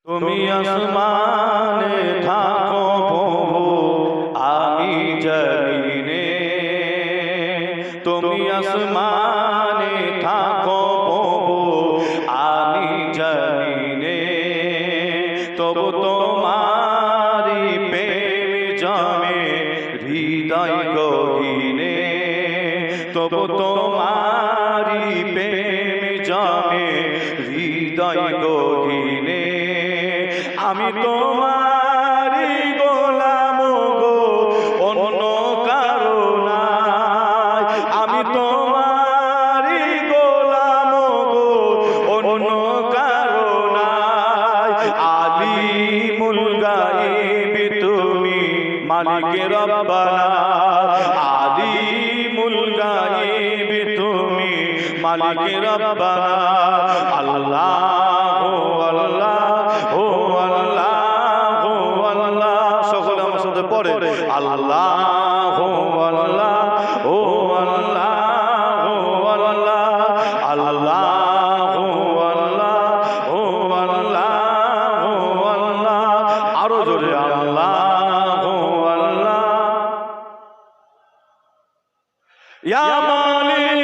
তুমি আসমানে থাকো প্রভু, আমি জমিনে। তুমি আসমানে থাকো প্রভু, আমি জমিনে। তবু তোমারি প্রেম জমে হৃদয় গহীনে। তবু তোমারি প্রেম জমে হৃদয় গহীনে। আমি তোমারি গোলাম গো, অন্য কারো নাই। আমি তোমারি গোলাম গো, অন্য কারো নাই। আলিমুল গায়ব তুমি মালিক রব্বানা। আলিমুল গায়ব তুমি মালিক রব্বানা। আল্লাহ আল্লাহ ও আল্লাহ ও আল্লাহ, সকলে আমার সাথে পড়ে আল্লাহ আল্লাহ ও আল্লাহ ও আল্লাহ। আল্লাহ আল্লাহ ও আল্লাহ ও আল্লাহ। আরো জোরে আল্লাহ আল্লাহ। ইয়া মালিক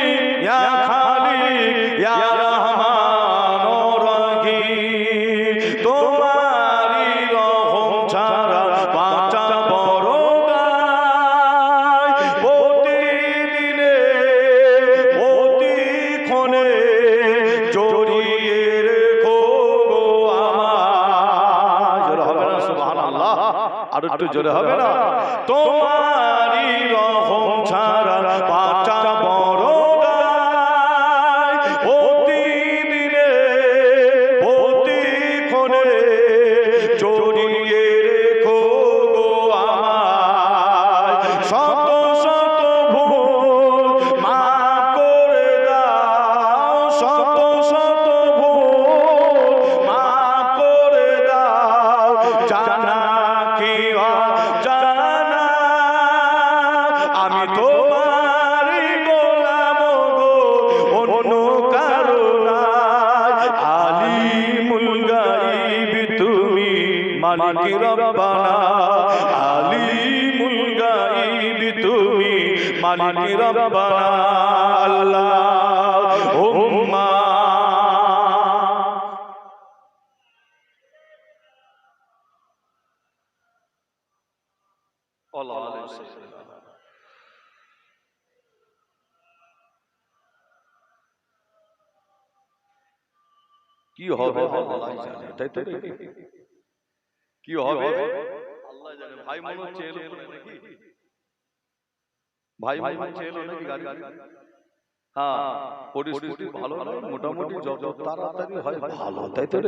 ইয়া খালিক ইয়া রহমান ও রহিম, তোমারি রহম ছাড়া বাঁচা বড় দায়। প্রতিদিনে প্রতিক্ষণে জড়িয়ে রেখো গো আমায়। জোরে হবে না সুবহানাল্লাহ? আর একটু জোরে হবে না? তোমারি রহম ছাড়া বাঁচা বড় দায়। প্রতিদিনে প্রতিক্ষণে জড়িয়ে রেখো গো আমায়। শত শত ভুল মাফ করে দাও। শত শত ভুল মাফ করে দাও। জানা কি অজানা আমি তোমারি গোলাম গো, অন্য কারো নাই। আলিমুল গায়ব তুমি মালিক রব্বানা। আলিমুল গায়ব তুমি মালিক রব্বানা। আল্লাহুম্মা কি হবে আল্লাহ জানে, তাই তো? কি হবে আল্লাহ জানে। ভাই মনে হচ্ছে এলো নাকি? ভাই মনে হচ্ছে এলো নাকি গাড়ি? হ্যাঁ, পরিস্থিতি ভালো নয়, মোটামুটি যত তাড়াতাড়ি হয় ভালো, তাই তো?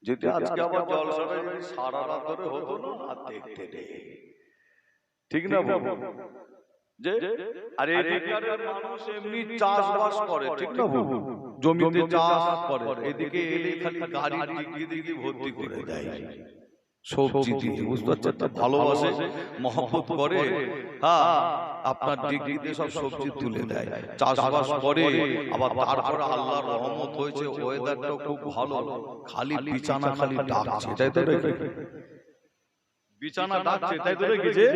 যদি আজকে আবার জলসাটা সারা রাত ধরে হতো না, আর দেখতে নেই, ঠিক না? যে আরে এদিকের মানুষ এমনি চাষবাস করে, ঠিক না? জমিতে চাষ করে, এদিকে এলে খালি গাড়ি ডিগি ডিগি ভর্তি করে দেয় সবজি দিয়ে। বুঝতে পারছেন তো? ভালোবাসে, মহব্বত করে, হ্যাঁ, আপনার ডিগিতে সব সবজি তুলে দেয়, চাষবাস করে। আবার তারপরে আল্লাহর রহমত হয়েছে, ওয়েদারটাও খুব ভালো, খালি বিছানা খালি ডাকছে, তাই তো? বিছানা ডাকছে, তাই তো? রেখেছে।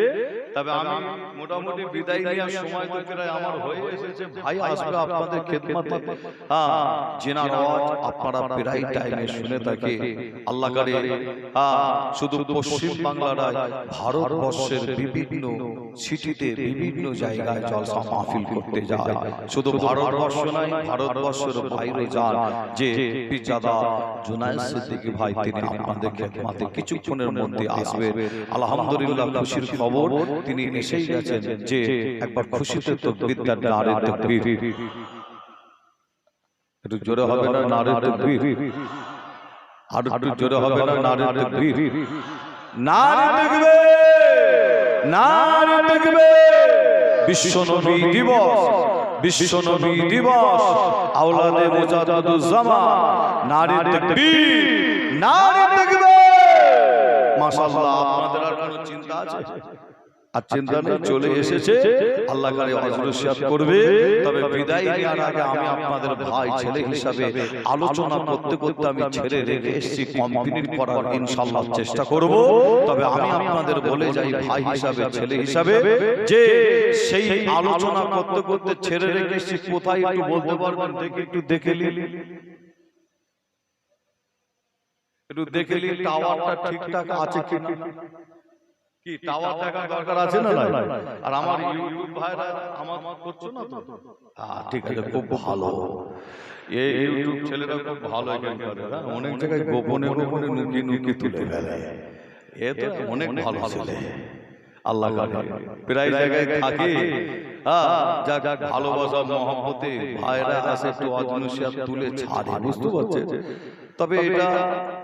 তবে আমি মোটামুটি বিদায় নেওয়ার সময় তো প্রায় আমার হয়ে এসেছে। ভাই আসবে আপনাদের খেদমতে, হ্যাঁ, জেনার আওয়াজ আপনারা প্রায় টাইমে শুনে থাকে। আল্লাহ করে, হ্যাঁ, শুধু পশ্চিম বাংলার ভারতবর্ষের বিভিন্ন সিটিতে বিভিন্ন জায়গায় জলসা মাহফিল করতে যায়। শুধু ভারতবর্ষ নয়, ভারতবর্ষের বাইরে যান। যে পিজাদা জুনায়েদ সিদ্দিকী ভাই, তিনি আপনাদের খেদমতে কিছুক্ষণের মধ্যে আসবেন। আলহামদুলিল্লাহ, খুশির খবর, তিনি এসেই গেছেন। যে একবার খুশিতে তাকবীর দেন, নারে তাকবীর। একটু জোরে হবে না নারে তাকবীর? আর একটু জোরে হবে না নারে তাকবীর? নারে তাকবীর, নারে তাকবীর। বিশ্ব নবী দিবস, বিশ্ব নবী দিবস, আওলাদে মুজাদ্দিদুজ্জামান, নারে তাকবীর, নারে তাকবীর। মাশাআল্লাহ, আপনাদের আর কোনো চিন্তা আছে? আর চিন্তা নেই, চলে এসেছে, আল্লাহ কারে নসিহত করবে। তবে বিদায় নেওয়ার আগে আমি আপনাদের ভাই ছেলে হিসাবে আলোচনা করতে করতে আমি ছেড়ে রেখে এসেছি, কমপ্লিট করার ইনশাআল্লাহ চেষ্টা করব। তবে আমি আপনাদের বলে যাই ভাই হিসাবে ছেলে হিসাবে, যে সেই আলোচনা করতে করতে ছেড়ে রেখে এসেছি কোথায় একটু বলতে পারবেন? দেখে একটু দেখে নিন, একটু দেখে নিন টাওয়ারটা ঠিকঠাক আছে কিনা। কি টাওয়ার দেখার দরকার আছে না? আর আমার ইউটিউব ভাইরা আমার করছো না তো? হ্যাঁ ঠিক আছে, খুব ভালো। এই ইউটিউব ছেলেরা খুব ভালো জ্ঞান করে, অনেক জায়গায় গোপনে গোপনে নুকি নুকি তুলে ফেলে। এ তো অনেক ভালো ছেলে, আল্লাহ প্রায় জায়গায় থাকে। যা যা ভালোবাসা মহব্বতে ভাইরা আসে একটু অজনসিয়াত তুলে ছাড়ে, বুঝতে পারছে? তবে এটা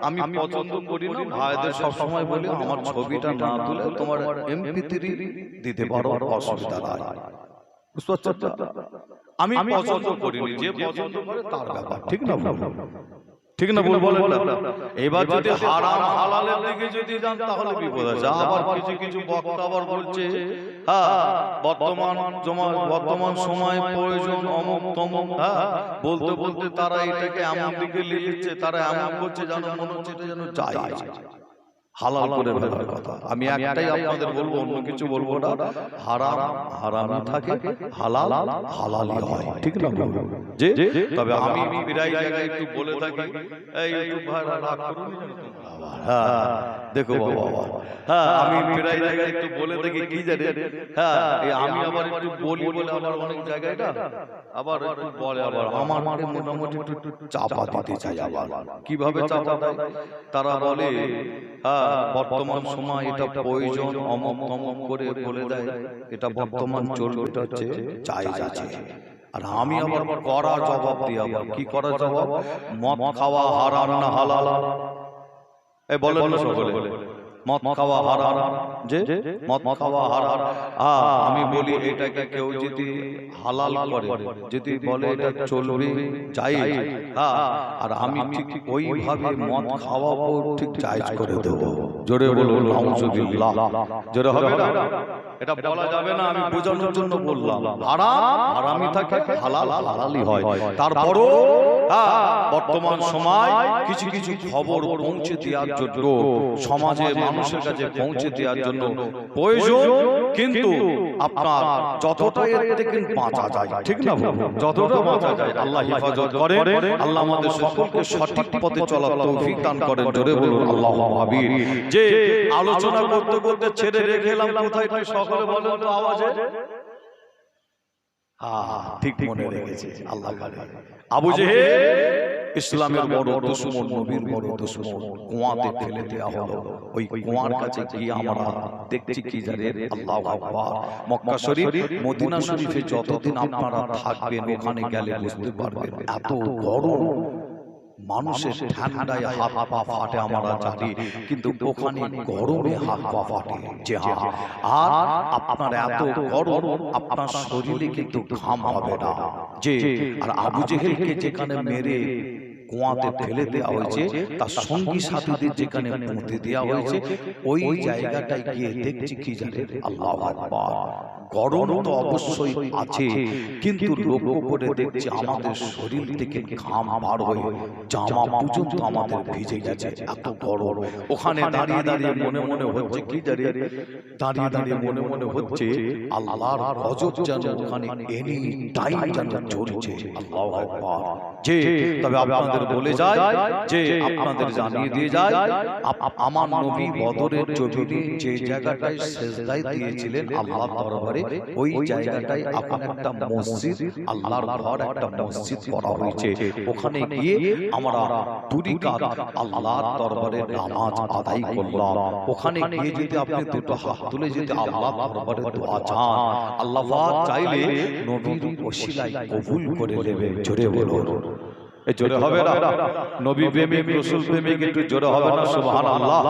আমি পছন্দ করি না। ভাইদের সবসময় বলি আমার ছবিটা না তুলে তোমার MP3 দিতে পারো, অসুবিধা নাই, বুঝতে পারছো? আমি পছন্দ করিনি, যে পছন্দ করে তার ব্যাপার, ঠিক না? ঠিক না ভুল বলেন না? এবার যদি হারাম হালালের দিকে যদি যান তাহলে বিপদ আছে। আবার কিছু কিছু বক্তা আবার বলছে বর্তমান সময় প্রয়োজন অমুক তমুক, বলতে বলতে তারা এটাকে এমন দিকে লিখছে, তারা এমন করছে যেন মনে হচ্ছে এটা যেন জায়েজ হালাল করে ফেলার কথা। আমি একটাই আপনাদের বলবো, অন্য কিছু বলবো না। হারাম হারামই থাকে, হালাল হালালই হয়, ঠিক না? যে তবে আমি প্রায় জায়গায় একটু বলে থাকি, এই ইউটিউব ভাইরা রাগ করুন, দেখো বাবা, আমি প্রায় জায়গায় একটু বলে থাকি কি জানেন, আমি আবার একটু বলি বলে আবার অনেক জায়গায় না আবার একটু বলে, আবার আমার মোটামুটি একটু চাপা দিতে চাই। আবার কিভাবে চাপা দেয়? তারা বলে বর্তমান সময় এটা প্রয়োজন অমুক তমুক করে বলে দেয়, এটা বর্তমান চলবে, এটা হচ্ছে জায়েজ আছে। আর আমি আবার কড়া জবাব দিই। আবার কি করা জবাব? মদ খাওয়া হারাম না হালাল? এই বলেন না সকলে, মদ খাওয়া হারাম, যে মদ খাওয়া হারাম। আমি বলি এটাকে কেউ যদি হালাল করে, যদি বলে এটা চলবে জায়েজ, আর আমি ঠিক ওইভাবে মদ খাওয়াবো, ঠিক জায়েজ করে দেব। জোরে বলুন নাউজুবিল্লাহ। জোরে হবে না? এটা বলা যাবে না, আমি বোঝানোর জন্য বললাম। হারাম হারামই থাকে, হালাল হালালই হয়। তারপরও বর্তমান সময় কিছু কিছু খবর পৌঁছে দেওয়ার জন্য, সমাজে মানুষের কাছে পৌঁছে দেওয়ার জন্য প্রয়োজন, কিন্তু আপনার যতটা এর থেকে বাঁচা যায়, ঠিক না? যতটা বাঁচা যায় আল্লাহ হেফাজত করেন। আল্লাহ আমাদের সকলকে সঠিক পথে চলার তৌফিক দান করেন। জোরে বলুন আল্লাহুম্মা আমিন। যে আলোচনা করতে করতে ছেড়ে রেখে এলাম কোথায়, তাই সকলে বলেন তো আওয়াজে। ঠিক মনে রেখেছে আল্লাহ। আবু জেহেল ইসলামের বড় দুশমন, নবীর বড় দুশমন, কুয়াতে ফেলে দেওয়া হলো। ওই কুয়ার কাছে গিয়ে আমরা দেখছি কি জানেন? আল্লাহু আকবার। মক্কা শরীফ, মদিনা শরীফে যতদিন আপনারা থাকবেন, ওখানে গেলে বুঝতে পারবেন এত গরম, মানুষের ঠান্ডায় হাত পা ফাটে আমরা জানি, কিন্তু ওখানে গরমে হাত পা ফাটে। যে আর আপনার এত গরম, আপনার শরীরে কিন্তু ঘাম হবে না। যে আর আবু জেহেলকে যেখানে মেরে কুয়াতে ফেলে দেওয়া হয়েছে, তার সঙ্গী সাথীদের যেখানে পুঁতে দেওয়া হয়েছে, ওই জায়গাটায় গিয়ে দেখছি কি জানেন? আল্লাহু আকবার। গরম তো অবশ্যই আছে, কিন্তু লক্ষ্য করে দেখছি আমাদের শরীর থেকে ঘাম বার হয়ে জামা পর্যন্ত আমাদের ভিজে গেছে, এত গরম। ওখানে দাঁড়িয়ে দাঁড়িয়ে মনে মনে হচ্ছে কি জানেন? দাঁড়িয়ে দাঁড়িয়ে মনে মনে হচ্ছে আল্লাহর গজব যেন ওখানে এনি টাইম যেন চলছে। আল্লাহু আকবার। যে তবে আপনাদের বলে যায়, যে আপনাদের জানিয়ে দিয়ে যায়, আমার নবী বদরের জমিনে যে জায়গাটায় সেজদায় দিয়েছিলেন আল্লাহর দরবারে, ওই জায়গাটায় এখন একটা মসজিদ, আল্লাহর ঘর, একটা মসজিদ করা হয়েছে। ওখানে গিয়ে আমরা দুই রাকাত আল্লাহর দরবারে নামাজ আদায় করলাম। ওখানে গিয়ে যদি আপনি দুটো হাত তুলে যদি আল্লাহর দরবারে দোয়া চান, আল্লাহ পাক চাইলে নবীর ওসিলায় কবুল করে নেবে। জোরে বলুন এই জোরে হবে না? নবী প্রেমিক রাসূল প্রেমিক একটু জোরে হবে না? সুবহানাল্লাহ,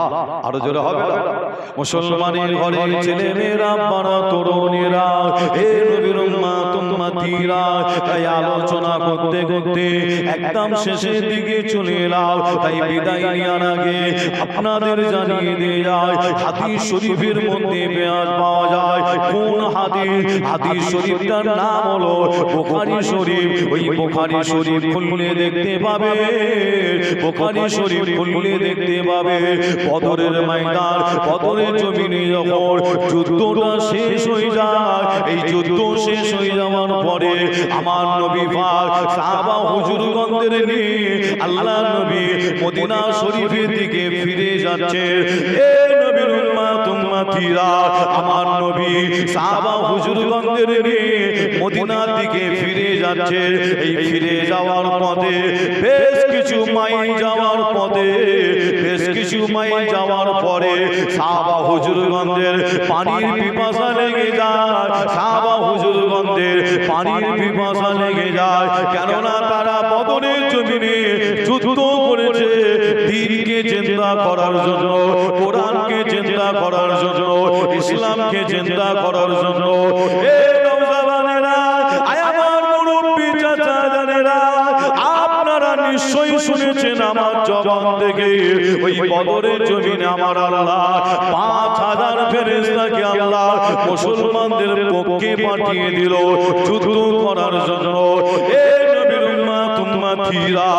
আরো জোরে হবে না? মুসলমানের ঘরে ছেলেমেয়েরা বড় তরুণীরা, হে নবীর উম্মত উম্মতিরা, তাই আলোচনা করতে করতে একদম শেষের দিকে চলে এলাম। তাই বিদায় নেওয়ার আগে আপনাদের জানিয়ে দিয়ে যায়, হাদিস শরীফের মধ্যে বেয়াজ পাওয়া যায়। কোন হাদিস? হাদিস শরীফটার নাম হলো বুখারী শরীফ। ওই বুখারী শরীফ খুললে দেখতে পাবে, বুখারী শরীফ খুললে দেখতে পাবে বদরের ময়দান, বদরের জমিনে যখন যুদ্ধটা শেষ হয়ে যায়, এই যুদ্ধ শেষ হয়ে যাওয়ার পরে আমার নবী পাক সাহাবা হুজুরগণদের নিয়ে আল্লাহ নবী মদিনা শরীফের দিকে ফিরে যাচ্ছে। এ নবীর উম্মত উম্মতিরা, আমার নবী সাহাবা হুজুরগণদের নিয়ে মদিনার দিকে ফিরে যাচ্ছে। এই ফিরে যাওয়ার পথে বেশ কিছু মাইল যাওয়ার পথে, বেশ কিছু মাইল যাওয়ার পরে সাহাবা হুজুরগণদের পানির পিপাসা লেগে যায়। সাহাবা হুজুরগণদের পানির পিপাসা লেগে যায়, কেননা তারা বদরের জমিনে যুদ্ধ করেছে দ্বীনকে জিন্দা করার জন্য, কোরআনকে জিন্দা করার জন্য, ইসলামকে জিন্দা করার জন্য। এই নওজওয়ানেরা, আমার মুরব্বি চাচা জানেরা, আপনারা নিশ্চয়ই শুনেছেন আমার জবান থেকে, ওই বদরের জমিনে আমার আল্লাহ 5000 ফেরেশতাকে আল্লাহ মুসলমানদের পক্ষে পাঠিয়ে দিল যুদ্ধ করার জন্য। এ নবীর উম্মত উম্মতিরা,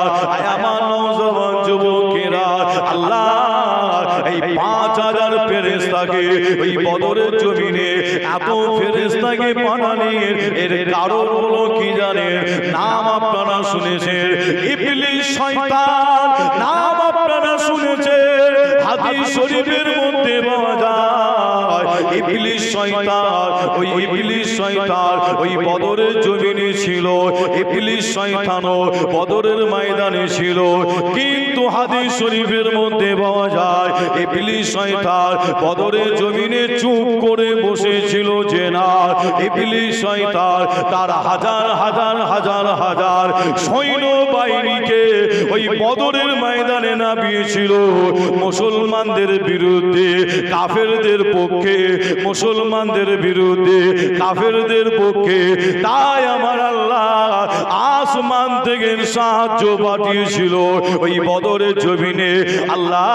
আমার নওজওয়ান যুবকেরা, আল্লাহ এই 5000 ফেরেশতাকে ওই বদরের জমিনে এত ফেরেশতাকে পাঠালেন, এর কারণ হলো কি জানেন? নাম আপনারা শুনেছেন, ইবলিস শয়তান নাম আপনারা শুনেছেন, হাদিস শরীফের মধ্যে পাওয়া যায়। ইবলিস শয়তান, ওই ইবলিস শয়তান ওই বদরের জমিনে ছিল, ইবলিস শয়তানও বদরের ময়দানে ছিল। কিন্তু হাদিস শরীফের মধ্যে পাওয়া যায় ইবলিস শয়তান বদরের জমিনে চুপ করে বসেছিল যে না, ইবলিস শয়তান তার হাজার হাজার হাজার হাজার সৈন্য বাহিনীকে ওই বদরের ময়দানে নামিয়েছিল মুসলমানদের বিরুদ্ধে, কাফেরদের পক্ষে, মুসলমানদের বিরুদ্ধে, কাফেরদের পক্ষে। তাই আমার আল্লাহ আসমান থেকে সাহায্য পাঠিয়েছিল ওই বদরের জমিনে। আল্লাহ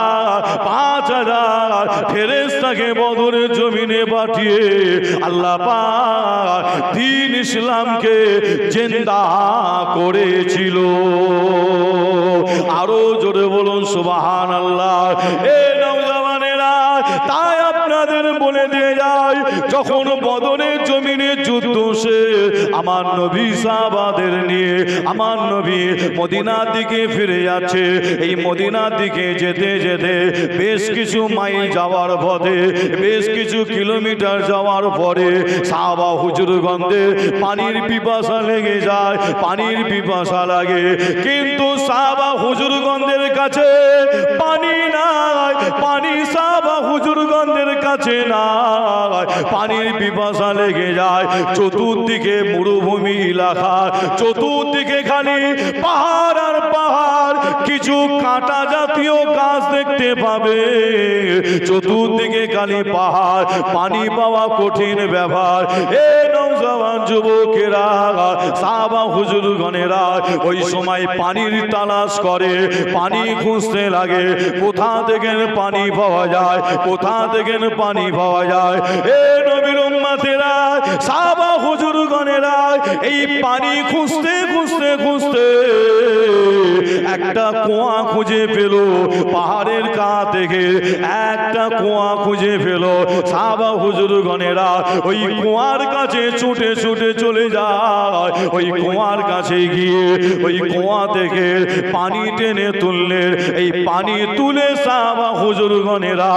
5000 ফেরেশতাকে বদরের জমিনে পাঠিয়ে আল্লাহ পাক দ্বীন ইসলামকে জিন্দা করেছিল। আরো জোরে বলুন সুবহানাল্লাহ। এ নওজওয়ানেরা, তাই আপনাদের বলে দিয়ে যায়, যখন বদরের জমিনে যুদ্ধ শেষ, আমার নবী সাহাবাদের নিয়ে আমার নবী মদিনার দিকে ফিরে যাচ্ছে। এই মদিনার দিকে যেতে যেতে বেশ কিছু মাইল যাওয়ার পথে, বেশ কিছু কিলোমিটার যাওয়ার পরে সাহাবা হুজুরগণদের পানির পিপাসা লেগে যায়, পানির পিপাসা লাগে। কিন্তু সাহাবা হুজুরগণদের কাছে পানি নাই, পানি সাহাবা হুজুরগণদের কাছে নাই, পানির পিপাসা লেগে যায়। চতুর্দিকে মরুভূমি এলাকা, চতুর্দিকে খালি পাহাড় আর পাহাড়, কিছু কাঁটা জাতীয় গাছ দেখতে পাবে। চতুর্দিকে খালি পাহাড়, পানি পাওয়া কঠিন ব্যাপার। এ নওজওয়ান যুবকেরা, সাহাবা হুজুরগণেরা ওই সময় পানির তালাশ করে, পানি খুঁজতে লাগে, কোথা থেকে পানি পাওয়া যায়, কোথা থেকে পানি পাওয়া যায়। এ নবীর উম্মতেরা, সাহাবা হুজুরগণেরা এই পানি খুঁজতে খুঁজতে খুঁজতে একটা কুয়া খুঁজে পেল, পাহাড়ের কা থেকে একটা কুয়া খুঁজে পেল। সাহাবা হুজুরগণেরা ওই কুয়ার কাছে ছুটে ছুটে চলে যায়। ওই কুয়ার কাছে গিয়ে ওই কুয়া থেকে পানি টেনে তুললেন। এই পানি তুলে সাহাবা হুজুরগণেরা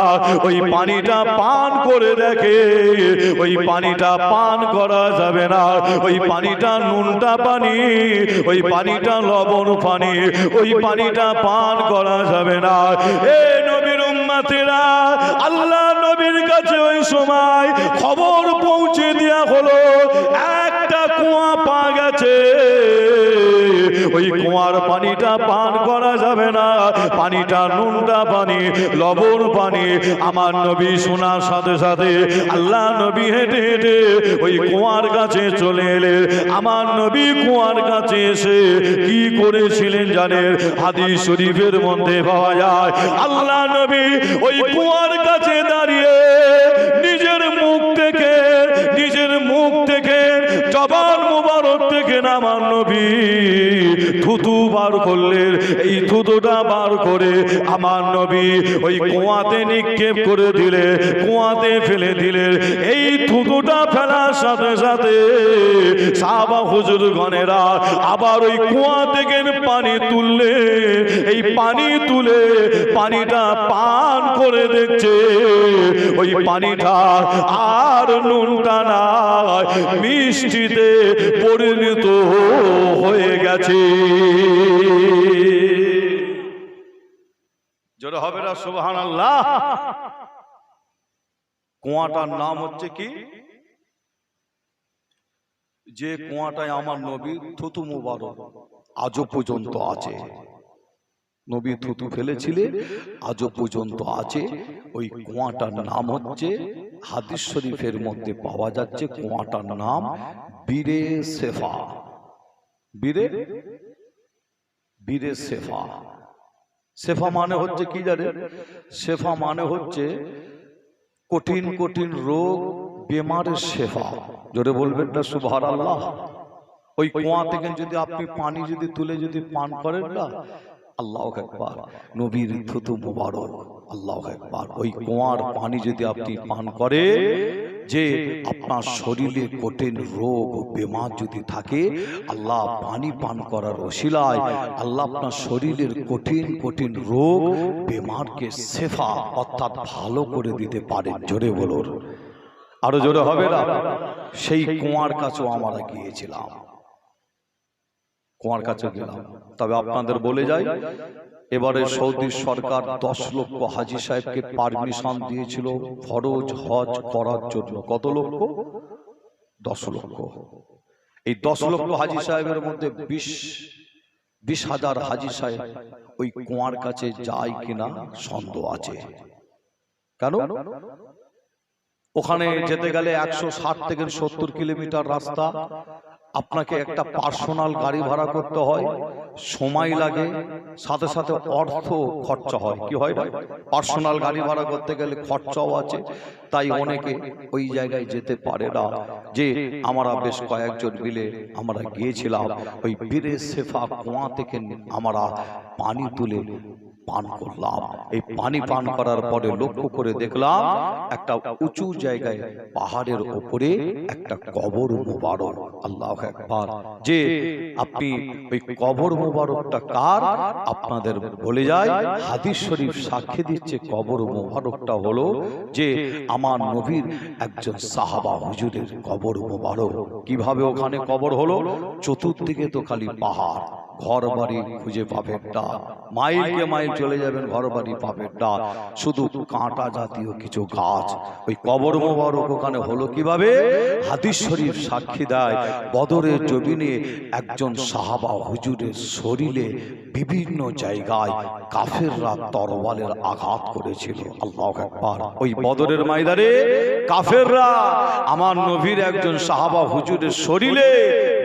ওই পানিটা পান করে দেখে, ওই পানিটা পান করা যাবে না, ওই পানিটা নুনটা পানি, ওই পানিটা লবণ পানি, ওই পানিটা পান করা যাবে না। এ নবীর উম্মতেরা, আল্লাহ নবীর কাছে ওই সময় খবর পৌঁছে দেয়া হলো একটা কুয়া পাওয়া গেছে। ওই কুয়ার পানিটা পান করা যাবে না, পানিটা নুনটা পানি, লবণ পানি। আমার নবী শোনার সাথে সাথে আল্লাহ নবী হেঁটে হেঁটে ওই কুয়ার কাছে চলে এলেন। আমার নবী কুয়ার কাছে এসে কি করেছিলেন জানেন? হাদিস শরীফের মধ্যে পাওয়া যায়, আল্লাহ নবী ওই কুয়ার কাছে দাঁড়িয়ে নিজের মুখ থেকে জবান মুবারক থেকে আমার নবী থুতু বার করলেন। এই থুতুটা বার করে আমার নবী ওই কুয়াতে নিক্ষেপ করে দিলে, কুয়াতে ফেলে দিলে। এই থুতুটা ফেলার সাথে সাথে সাহাবা হুজুরগণেরা আবার ওই কুয়া থেকে পানি তুললে, এই পানি তুলে পানিটা পান করে দেখছে, ওই পানিটা আর নুনটা না মিষ্টিতে পরিণত হয়ে গেছে। জোরে হবে না সুবহানাল্লাহ। কুয়াটার নাম হচ্ছে কি? যে কুয়াটায় আমার নবীর থুতু মুবারক আজও পর্যন্ত আছে। নবী থুতু ফেলেছিলেন, আজও পর্যন্ত আছে। ওই কুয়াটার নাম হচ্ছে, হাদিস শরীফের মধ্যে পাওয়া যাচ্ছে, কুয়াটার নাম বীরে সেফা। বীরে সেফা। সেফা মানে হচ্ছে কি জানেন? সেফা মানে হচ্ছে কঠিন কঠিন রোগ বেমারের শেফা। জোরে বলবেন না সুবহানাল্লাহ। ওই কুয়া থেকে যদি আপনি পানি যদি তুলে যদি পান করেন না, আল্লাহু আকবার, নবীর থুতু মুবারক, আল্লাহু আকবার, ওই কুয়ার পানি যদি আপনি পান করে, যে আপনার শরীরে কঠিন রোগ বেমার যদি থাকে, আল্লাহ পানি পান করার ওসিলায় আল্লাহ আপনার শরীরের কঠিন কঠিন রোগ বেমারকে শেফা অর্থাৎ ভালো করে দিতে পারেন। জোরে বলুন, আরো জোরে হবে না? সেই কুয়ার কাছেও আমরা গিয়েছিলাম, কুয়ার কাছে গেলাম। তবে আপনাদের বলে যাই, এবারে সৌদি সরকার 10 লক্ষ হাজি সাহেবকে পারমিশন দিয়েছিল ফরজ হজ করার জন্য। কত লক্ষ? 10 লক্ষ। এই 10 লক্ষ হাজি সাহেবের মধ্যে 20,000 হাজি সাহেব ওই কুয়ার কাছে যায় কিনা সন্দেহ আছে। কেন? ওখানে যেতে গেলে 160 থেকে 70 কিলোমিটার রাস্তা, আপনাকে একটা পার্সোনাল গাড়ি ভাড়া করতে হয়, সময় লাগে, সাথে সাথে অর্থ খরচা হয়। কি হয় না? পার্সোনাল গাড়ি ভাড়া করতে গেলে খরচাও আছে। তাই অনেকে ওই জায়গায় যেতে পারে না। যে আমরা বেশ কয়েকজন মিলে আমরা গিয়েছিলাম ওই বীরে সেফা কুয়া থেকে আমরা পানি তুলে পান করলাম। এই পানি পান করার পরে লক্ষ্য করে দেখলাম একটা উঁচু জায়গায় পাহাড়ের উপরে একটা কবর মুবারক। আল্লাহু আকবার। যে আপনি ওই কবর মুবারকটা কার আপনাদের বলে যায়, হাদিস শরীফ সাক্ষী দিচ্ছে কবর মুবারকটা হলো যে আমার নবীর একজন সাহাবা হুজুরের কবর মুবারক। কিভাবে ওখানে কবর হলো? চতুর্দিকে তো খালি পাহাড়, ঘর বাড়ি খুঁজে পাবেন না, মাইলকে মাইল চলে যাবেন ঘর বাড়ি পাবেন না, শুধু কাঁটা জাতীয় কিছু গাছ। ওই কবর মোবারক ওখানে হলো কিভাবে? হাদিস শরীফ সাক্ষী দেয় বদরের জমিনে একজন সাহাবা হুজুরের শরীরে বিভিন্ন জায়গায় কাফেররা তরবারের আঘাত করেছিল। আল্লাহু আকবার। ওই বদরের ময়দানে কাফেররা আমার নবীর একজন সাহাবা হুজুরের শরীরে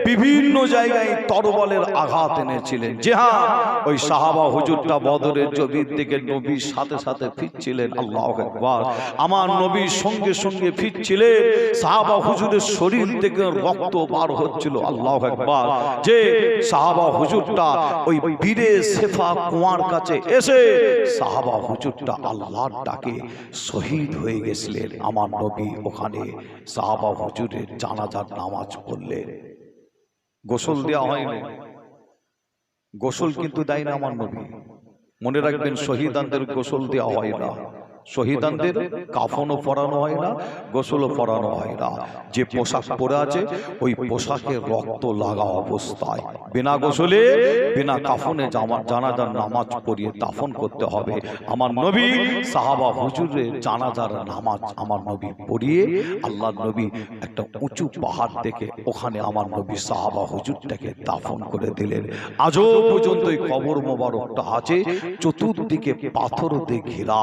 বিভিন্ন জায়গায় তরবারের আঘাত এনেছিলেন। যে হ্যাঁ, ওই সাহাবা হুজুরটা বদরের জমিন থেকে নবীর সাথে সাথে ফিরছিলেন। আল্লাহু আকবার। আমার নবীর সঙ্গে সঙ্গে ফিরছিলেন, সাহাবা হুজুরের শরীর থেকে রক্ত বার হচ্ছিল। আল্লাহু আকবার। যে সাহাবা হুজুরটা ওই বীরে সেফা কুয়ার কাছে এসে সাহাবা হুজুরটা আল্লাহর ডাকে শহীদ হয়ে গেছিলেন। আমার নবী ওখানে সাহাবা হুজুরের জানাজার নামাজ পড়লেন। গোসল দেওয়া হয়নি, গোসল কিন্তু দেয় না আমার নবী। মনে রাখবেন, শহীদানদের গোসল দেওয়া হয় না, শহীদানদের কাফনও পরানো হয় না, গোসলও পরানো হয় না। যে পোশাক পরে আছে ওই পোশাকে রক্ত লাগা অবস্থায় বিনা গোসলে বিনা কাফনে জানাজার নামাজ পড়িয়ে দাফন করতে হবে। আমার নবী সাহাবা হুজুরের জানাজার নামাজ আমার নবী পড়িয়ে আল্লাহর নবী একটা উঁচু পাহাড় থেকে ওখানে আমার নবী সাহাবা হুজুরটাকে দাফন করে দিলেন। আজও পর্যন্ত এই কবর মোবারকটা আছে, চতুর্দিকে পাথর দিয়ে ঘেরা।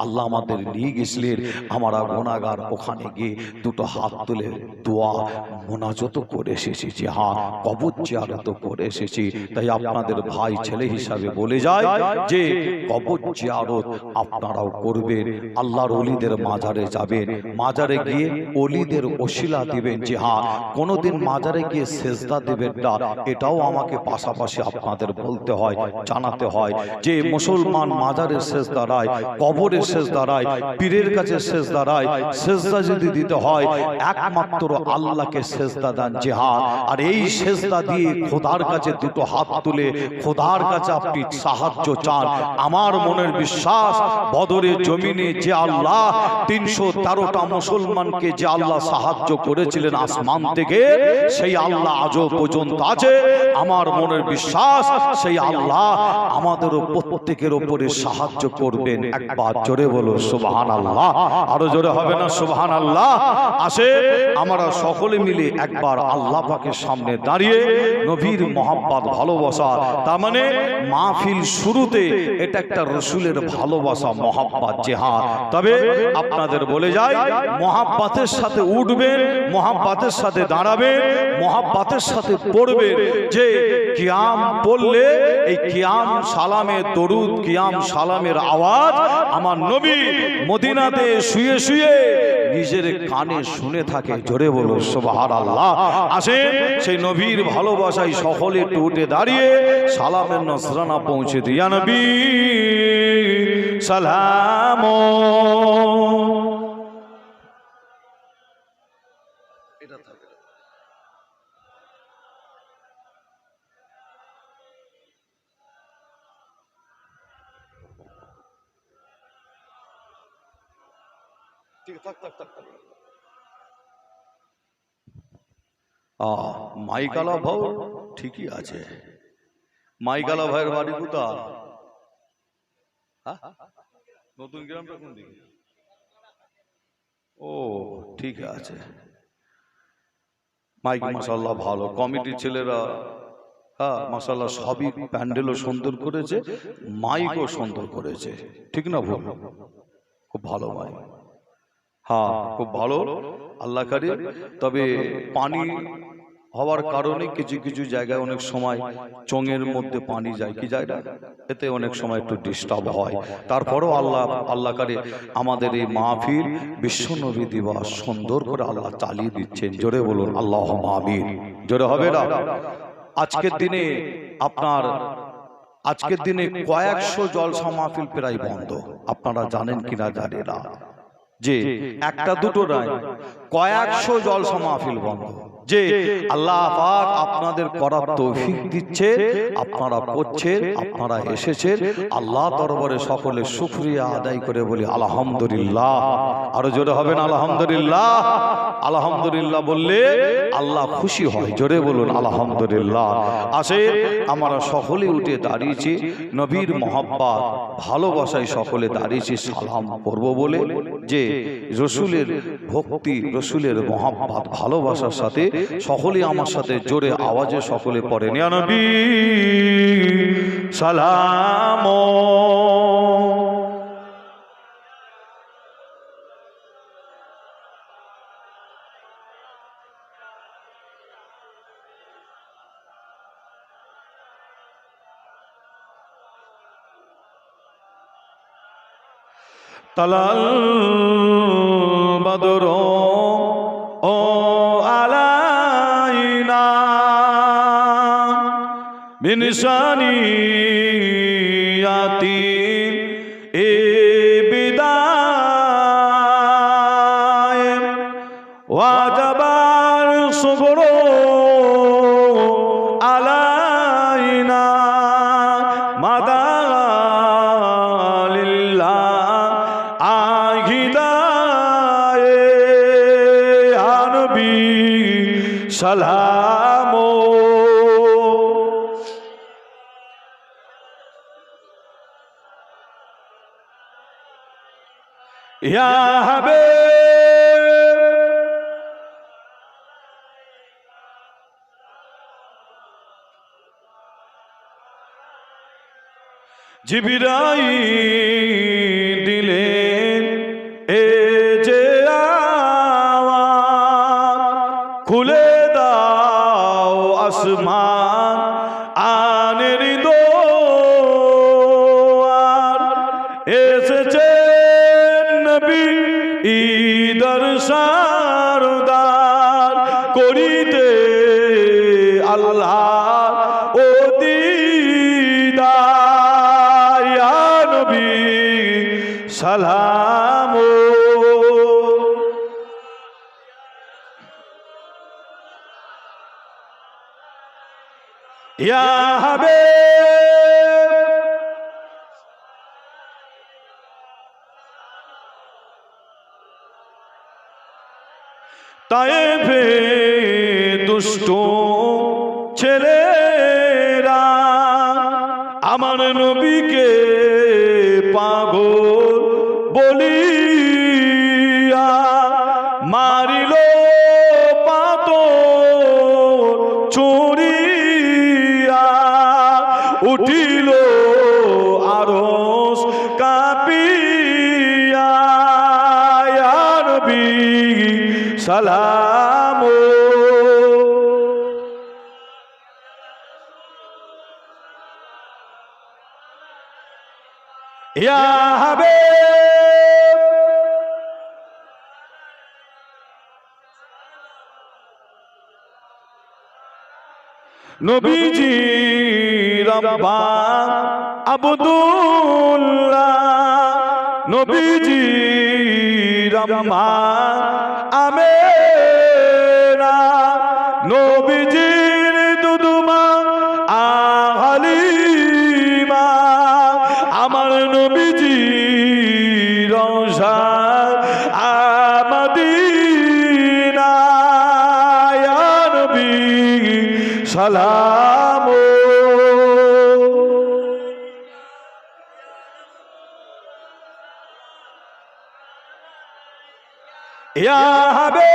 আল্লাহ আমাদের নিয়ে গেছিলেন, আমরা গুনাহগার ওখানে গিয়ে দুটো হাত তুলে দোয়া মোনাজাত করে এসেছি। যে হ্যাঁ, কবর জিয়ারত করে এসেছি। তাই আপনাদের ভাই ছেলে হিসাবে বলে যায় যে কবর জিয়ারত আপনারাও করবেন। আল্লাহর ওলিদের মাজারে যাবেন, মাজারে গিয়ে ওলিদের ওসিলা দিবেন। যে হ্যাঁ, কোনোদিন মাজারে গিয়ে সেজদা দেবেন না, এটাও আমাকে পাশাপাশি আপনাদের বলতে হয়, জানাতে হয়। যে মুসলমান মাজারের সেজদারায়, কবরের সেজদারায়, পীরের কাছে সেজদারায় সেজদা যদি দিতে হয় একমাত্র আল্লাহকে সেজদা দেন। যে হ্যাঁ, আর এই সেজদা দিয়ে খোদার কাছে দুটো হাত তুলে খোদার কাছে আপনি সাহায্য চান। আমার মনের বিশ্বাস বদরের জমিনে যে আল্লাহ 313টা মুসলমানকে যে আল্লাহ সাহায্য করেছিলেন আসমান থেকে, সেই আল্লাহ আজও পর্যন্ত আছে। আমার মনের বিশ্বাস সেই আল্লাহ আমাদেরও প্রত্যেকের উপরে সাহায্য করবেন। একবার জোরে বলো সুবহানাল্লাহ। আরো জোরে হবে না সুবহানাল্লাহ? আসে আমরা সকলে মিলে একবার আল্লাহ পাকের সামনে দাঁড়িয়ে নবীর মহব্বত ভালোবাসা, তার মানে মাহফিল শুরুতে এটা একটা রসুলের ভালোবাসা মহব্বত। যে হ্যাঁ, তবে আপনাদের বলে যায় মহব্বতের সাথে উঠবেন, মহব্বতের সাথে দাঁড়াবেন, মহব্বতের সাথে পড়বেন। যে কিয়াম পড়লে এই কিয়াম সালামের দরুদ, কিয়াম সালামের আওয়াজ আমার নবী মদিনাতে শুয়ে শুয়ে নিজের কানে শুনে থাকে। জোরে বলো সুবহানাল্লাহ। আসেন সেই নবীর ভালোবাসায় সকলে একটু উঠে দাঁড়িয়ে সালামের নজরানা পৌঁছে দিয়া নবী সালাম। মাইকালা ভাও ঠিকই আছে। মাইকালা ভাইয়ের বাড়ি কোথায়? নতুন গ্রামটা কোন দিকে? ও ঠিক আছে। মাইক মাশাআল্লাহ ভালো, কমিটির ছেলেরা হ্যাঁ মাশাআল্লাহ সবই প্যান্ডেলও সুন্দর করেছে, মাইকও সুন্দর করেছে। ঠিক না ভুল? খুব ভালো মাইক, হ্যাঁ খুব ভালো, আল্লাহ কারিম। তবে পানি হওয়ার কারণে কিছু কিছু জায়গায় অনেক সময় চোঙের মধ্যে পানি যায়, কি যায় না, এতে অনেক সময় একটু ডিস্টার্ব হয়। তারপরেও আল্লাহ কারে আমাদের এই মাহফিল বিশ্বনবী দিবস সুন্দর করে আল্লাহ চালিয়ে দিচ্ছেন। জোরে বলুন আল্লাহুম্মা আমিন। জোরে হবে না? আজকের দিনে কয়েকশো জলসা মাহফিল প্রায় বন্ধ। আপনারা জানেন কিনা জানি না, যে একটা দুটো নয়, কয়েকশো জলসা মাহফিল বন্ধ। যে আল্লাহ পাক আপনাদের করার তৌফিক দিচ্ছে, আপনারা করছেন, আপনারা এসেছেন। আল্লাহ দরবারে সকলে শুকরিয়া আদায় করে বলি আলহামদুলিল্লাহ। আরো জোরে হবে না আলহামদুলিল্লাহ? আলহামদুলিল্লাহ বললে আল্লাহ খুশি হয়। জোরে বলুন আলহামদুলিল্লাহ। আসে আমরা সকলে উঠে দাঁড়িয়েছি, নবীর মহব্বত ভালোবাসায় সকলে দাঁড়িয়েছি সালাম করব বলে। যে রসুলের ভক্তি, রসুলের মহব্বত ভালোবাসার সাথে সকলে আমার সাথে জোরে আওয়াজে সকলে পড়েন ইয়া নবী সালাম। তালাল বদর ও আলাইনা বিনশানিয়াতি এ বিদায় ওয়াজাবার সুবর আলাইনা মাদা লিল্লাহ সালাম ইয়া হাবিব জিবরাইল দিলেন এ যে আওয়াজ খুলে দাও আসমান আনের দোয়ার এসেছে নবী ঈদর সারদার করিতে আল্লাহ ও দিদার ইয়া নবী সালাম ইয়া হাবিব তায়েফে দুষ্ট ছেলেরা আমার নবীকে পাগল বলিয়া মারিল পাথর ছুঁড়িয়া উঠিল আরশ কাঁপিয়া ইয়া নবী সালাম ইয়া হাবিব নবীজি রাব্বা আব্দুল্লাহ নবীজি রাম্মা আমেনা নবীজির দুদুমা হালিমা আমার নবীজি রওশান মদিনা ইয়া নবী সালাম ইয়া হাবিব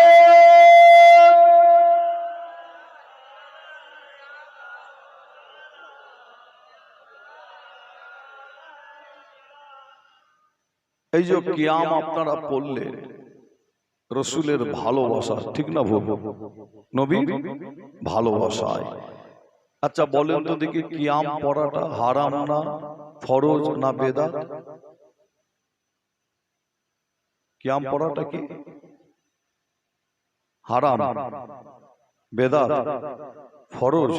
এই যে কিয়াম আপনারা পড়লে রসুলের ভালোবাসা ঠিক না ভুল নবী ভালোবাসায় আচ্ছা বলেন তো দেখি কিয়াম পড়াটা হারাম না ফরজ না বেদাত কিয়াম পড়াটা কি হারাম বেদাত ফরজ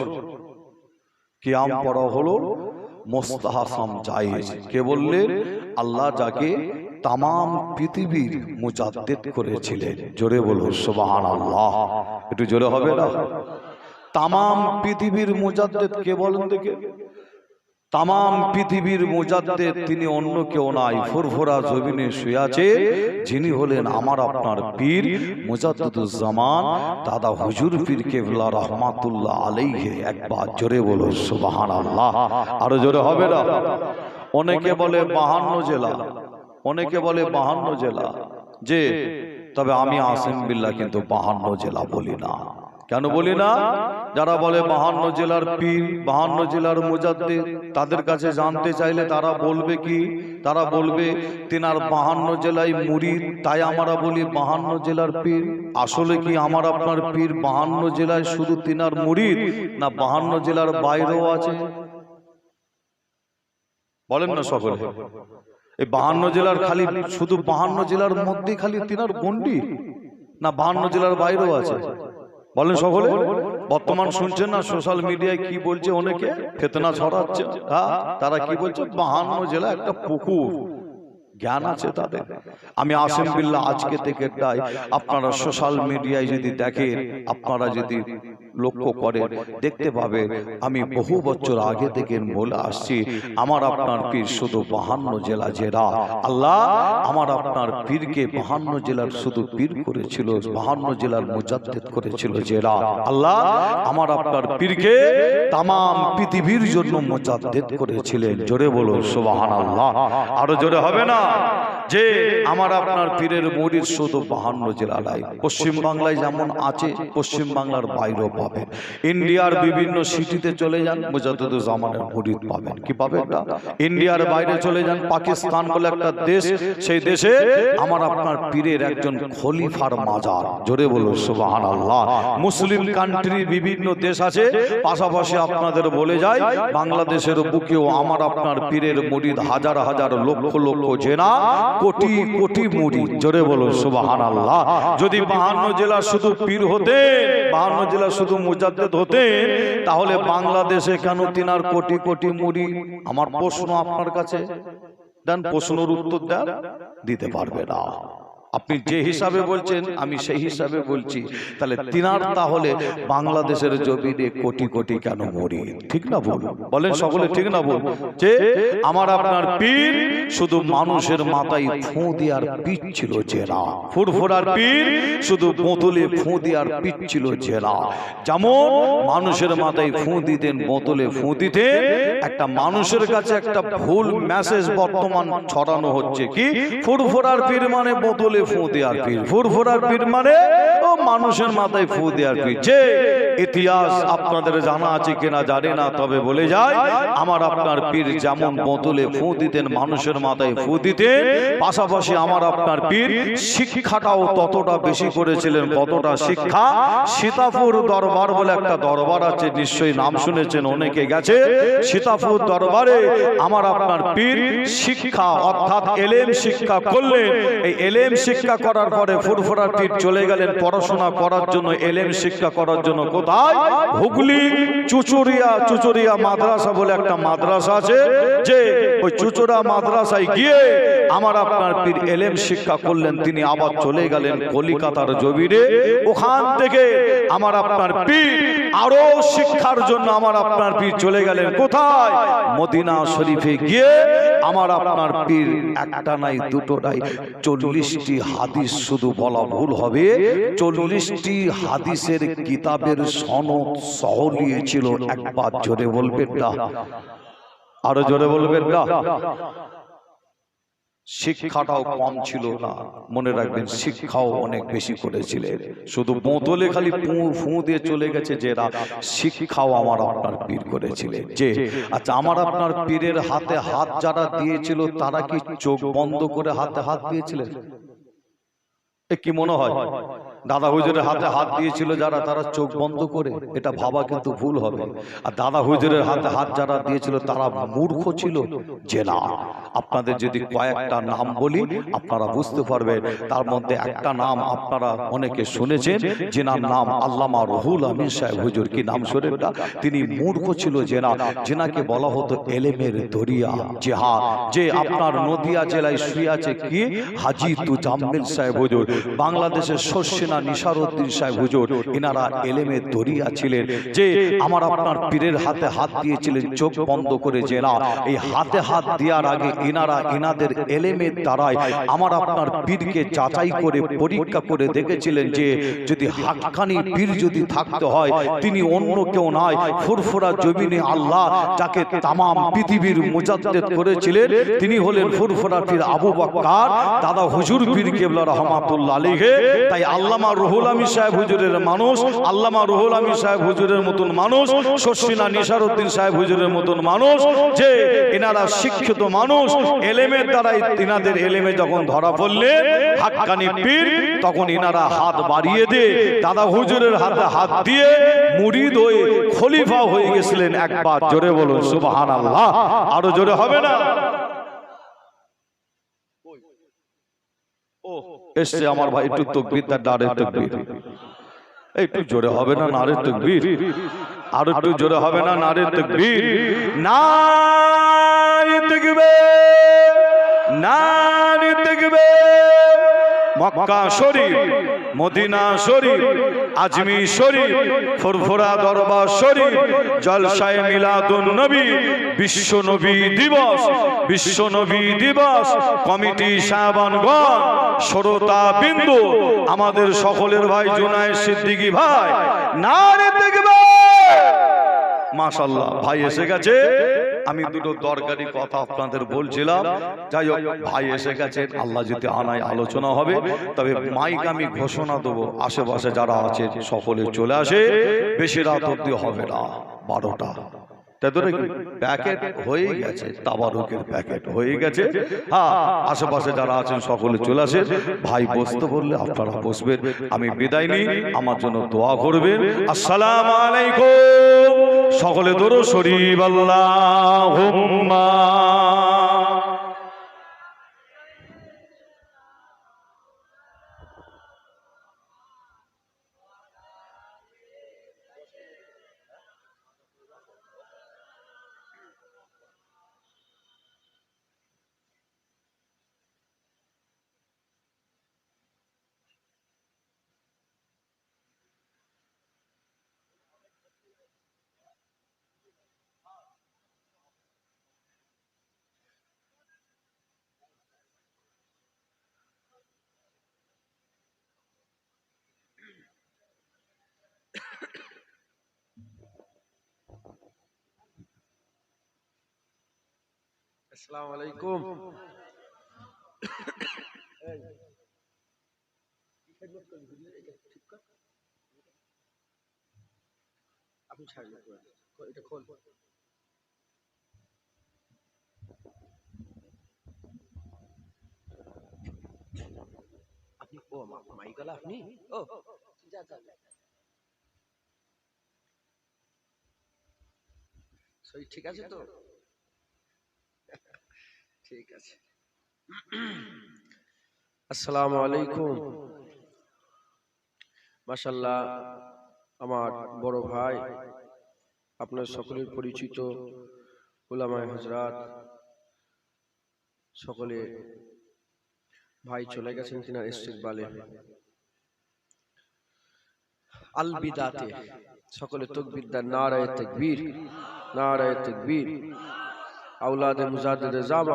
কিয়াম পড়া হলো মুস্তাহাসাম জায়েজ কে বললেন আল্লাহ যাকে তামাম পৃথিবীর মুজাদ্দিদ করেছিলেন জোরে বলো সুবহানাল্লাহ একটু জোরে হবে না তামাম পৃথিবীর মুজাদ্দিদ কে বলেন দেখে তামাম পৃথিবীর মুজাদ্দিদ তিনি অন্য কেউ নাই ফুরফুরা জমিনে শুয়ে আছে যিনি হলেন আমার আপনার পীর মুজাদ্দিদুজ জামান দাদা হুজুর পীর কেবলা রহমাতুল্লাহ আলাইহি একবার জোরে বলো সুবহানাল্লাহ আরো জোরে হবে না অনেকে বলে 52 জেলা অনেকে বলে 52 জেলা যে তবে আমি আসিম বিল্লাহ কিন্তু 52 জেলা বলি না কেন বলি না যারা বলে 52 জেলার পীর 52 জেলার মুজাদ্দিদ তাদের কাছে জানতে চাইলে তারা বলবে কি তারা বলবে তিনার 52 জেলায় মুরিদ তাই আমরা বলি 52 জেলার পীর আসলে কি আমার আপনার পীর 52 জেলায় শুধু তিনার মুরিদ না 52 জেলার বাইরেও আছে বলেন না সকলে এই 52 জেলার খালি শুধু 52 জেলার মধ্যে খালি তিনার গন্ডি না 52 জেলার বাইরেও আছে বলেন সকলে বর্তমান শুনছেন না সোশ্যাল মিডিয়ায় কি বলছে অনেকে ফিতনা ছড়াচ্ছে তারা কি বলছে 52 জেলা একটা পুকুর জ্ঞান আছে তাদের আমি আসিম বিল্লাহ আজকে থেকে তাই আপনারা সোশ্যাল মিডিয়ায় যদি দেখেন আপনারা যদি লক্ষ্য করে দেখতে পাবে আমি বহু বছর আগে থেকে বলে আসছি আমার আপনার পীর শুধু 52 জেলা জেরা আল্লাহ আমার আপনার পীরকে 52 জেলার শুধু পীর করেছিল 52 জেলার মুজাদ্দিদ করেছিল জেরা আল্লাহ আমার আপনার পীরকে তাম পৃথিবীর জন্য মুজাদ্দিদ করেছিলেন জোরে বলো সুবহানাল্লাহ আরো জোরে হবে না যে আমার আপনার পীরের মুরিদ শুধু 52 জেলা নাই পশ্চিম বাংলায় যেমন আছে পশ্চিম বাংলার বাইরেও পাবেন ইন্ডিয়ার বিভিন্ন সিটিতে চলে যান মুজাদ্দিদুল জামানের মুরিদ পাবেন কি পাবেন না ইন্ডিয়ার বাইরে চলে যান পাকিস্তান বলে একটা দেশ সেই দেশে আমার আপনার পীরের একজন খলিফার মাজার জোরে বলো সুবহানাল্লাহ মুসলিম কান্ট্রি বিভিন্ন দেশ আছে পাশাপাশি আপনাদের বলে যায় বাংলাদেশের বুকেও আমার আপনার পীরের মুরিদ হাজার হাজার লক্ষ লক্ষ জেনা কোটি কোটি মুরিদ জোরে বলো সুবহানাল্লাহ যদি 52 জেলা শুধু পীর হতেন 52 জেলা শুধু মুজাদ্দিদ হতেন তাহলে বাংলাদেশে কেন তিনার কোটি কোটি মুরিদ আমার প্রশ্ন আপনার কাছে দেন প্রশ্নের উত্তর দেন দিতে পারবে না আপনি যে হিসাবে বলছেন আমি সেই হিসাবে বলছি তাহলে তিনার তাহলে বাংলাদেশের জমিনে কোটি কোটি কেন মরি ঠিক না বল বলেন সকলে ঠিক না বল যে আমার আপনার পীর শুধু মানুষের মাথায় ফু দেওয়ার পিঠ ছিল জেরা ফুরফুরার পীর শুধু বোতলে ফু দেওয়ার পিঠ ছিল জেরা যেমন মানুষের মাথায় ফু দিতেন বোতলে ফু দিতেন একটা মানুষের কাছে একটা ভুল মেসেজ বর্তমান ছড়ানো হচ্ছে কি ফুরফুরার পীর মানে বোতলে ফু দেওয়ার পীর ফুরফুরার পীর মানে ও মানুষের মাথায় ফু দেওয়ার পীর যে ইতিহাস আপনাদের জানা আছে কিনা জানি না তবে বলে যায় আমার আপনার পীর যেমন বোতলে ফু দিতেন মানুষের মাথায় ফু দিতেন পাশাপাশি আমার আপনার পীর শিক্ষাটাও ততটা বেশি করেছিলেন কতটা শিক্ষা সীতাপুর দরবার বলে একটা দরবার আছে নিশ্চয়ই নাম শুনেছেন অনেকে গেছে সীতাপুর দরবারে আমার আপনার পীর শিক্ষা অর্থাৎ এলেম শিক্ষা করলেন এই এলেম শিক্ষা করার পরে ফুরফুরার পীর চলে গেলেন পড়াশোনা করার জন্য এলেম শিক্ষা করার জন্য কোথায় হুগলি চুচুরিয়া মাদ্রাসা বলে একটা মাদ্রাসা আছে যে ওই চুচুড়া মাদ্রাসায় গিয়ে আমার আপনার পীর এলেম শিক্ষা করলেন তিনি আবার চলে গেলেন কলিকাতার জমিনে ওখান থেকে আমার আপনার পীর আরো শিক্ষার জন্য আমার আপনার পীর চলে গেলেন কোথায় মদিনা শরীফে গিয়ে আমার আপনার পীর একটা নাই দুটো নাই 40টি হাদিস শুধু বলা ভুল হবে 40টি হাদিসের কিতাবের সনদ সহ নিয়েছিল একবার জোরে বলবেন না আরো জোরে বলবেন না শিক্ষাটাও কম ছিল না মনে রাখবেন শিক্ষাও অনেক বেশি করেছিলেন শুধু বোতলে খালি ফু দিয়ে চলে গেছে যেরা শিক্ষাও আমার আপনার পীর করেছিলেন যে আচ্ছা আমার আপনার পীরের হাতে হাত যারা দিয়েছিল তারা কি চোখ বন্ধ করে হাতে হাত দিয়েছিলেন কি মনে হয় দাদা হুজুরের হাতে হাত দিয়েছিল যারা তারা চোখ বন্ধ করে এটা ভাবা কিন্তু ভুল হবে আর দাদা হুজুরের হাতে হাত যারা দিয়েছিল তারা মূর্খ ছিল যে না আপনাদের যদি কয়েকটা নাম বলি আপনারা বুঝতে পারবেন তার মধ্যে একটা নাম আপনারা অনেকে শুনেছেন যে নাম আল্লামা রুহুল আমিন সাহেব হুজুর কি নাম শোনেন না তিনি মূর্খ ছিল যেনাকে বলা হতো এলেমের দরিয়া যে আপনার নদিয়া জেলায় শুয়ে আছে কি হাজী তুজাম্মিল সাহেব হুজুর বাংলাদেশের শস্যনা নিসারউদ্দিন সাহেব হুজুর ইনারা এলেমের দরিয়া ছিলেন যে আমার আপনার পীরের হাতে হাত দিয়েছিলেন চোখ বন্ধ করে যে না এই হাতে হাত দেওয়ার আগে ইনারা ইনাদের এলেমের দ্বারাই আমার আপনার পীরকে যাচাই করে পরীক্ষা করে দেখেছিলেন যে যদি হাক্কানি পীর যদি থাকতে হয় তিনি অন্য কেউ নয় ফুরফুরা জমিনে আল্লাহ যাকে তামাম পৃথিবীর মুজাদ্দিদ করেছিলেন তিনি হলেন ফুরফুরা পীর আবু বকর দাদা হুজুর পীর কেবলা রহমাতুল্লাহ আলাইহি তাই আল্লামা রুহুল আমিন সাহেব হুজুরের মানুষ আল্লামা রুহুল আমিন সাহেব হুজুরের মতন মানুষ শস্যনা নিসারউদ্দিন সাহেব হুজুরের মতন মানুষ যে এনারা শিক্ষিত মানুষ এলেমের দ্বারাই তিনাদের এলেমে যখন ধরা পড়লেন হাক্কানি পীর তখন এনারা হাত বাড়িয়ে দিয়ে দাদা হুজুরের হাতে হাত দিয়ে মুরিদ হয়ে খলিফা হয়ে গেছিলেন একবার জোরে বলুন সুবহানাল্লাহ আরো জোরে হবে না এসছে আমার ভাই একটু তাকবীর তার নারে তাকবীর একটু জোরে হবে না নারে তাকবীর আর একটু জোরে হবে না নারে তাকবীর নারে তাকবীর নারে তাকবীর মক্কা শরীফ, মদিনা শরীফ, আজমির শরীফ, ফুরফুরা দরবার শরীফ, জলসায়ে মিলাদুন নবী, বিশ্ব নবী দিবস, বিশ্ব নবী দিবস কমিটি সাহেবানগণ, শ্রোতা বিন্দু, আমাদের সকলের ভাই জুনায়েদ সিদ্দিকী ভাই, নারে তাকবীর। মাশাআল্লাহ, ভাই এসে গেছে। আমি দুটো দরকারি কথা আপনাদের বলছিলাম, যাই হোক ভাই এসে গেছে, আল্লাহ যদি আনায় আলোচনা হবে। তবে মাইক আমি ঘোষণা দেবো, আশেপাশে যারা আছে সকলে চলে আসে, বেশি রাত অবধি হবে না, 12টা। তাদের প্যাকেট হয়ে গেছে, তাবারুকের প্যাকেট হয়ে গেছে। হ্যাঁ, আশেপাশে যারা আছেন সকলে চলে আসে। ভাই বসতে বললে আপনারা বসবেন, আমি বিদায় নিই, আমার জন্য দোয়া করবেন। আসসালামু আলাইকুম। সকলে দরুদ শরীফ আল্লাহুম্মা। আসসালামু আলাইকুম। আপনি ছাড়লেন এটা খোল। আপনি ও মাইকালা আপনি ও যা যা সই ঠিক আছে তো? ঠিক আছে। আসসালামু আলাইকুম। মাশাআল্লাহ, আমার বড় ভাই, আপনার সকলের পরিচিত উলামায়ে হযরত, সকলে ভাই চলে গেছেন তিনার ইস্তিকবালে, আল বিদাতে সকলে তাকবীর দেন, নারায়ে তাকবীর, নারায়ে তাকবীর। আওলাদে মুজাদ্দিদ জামা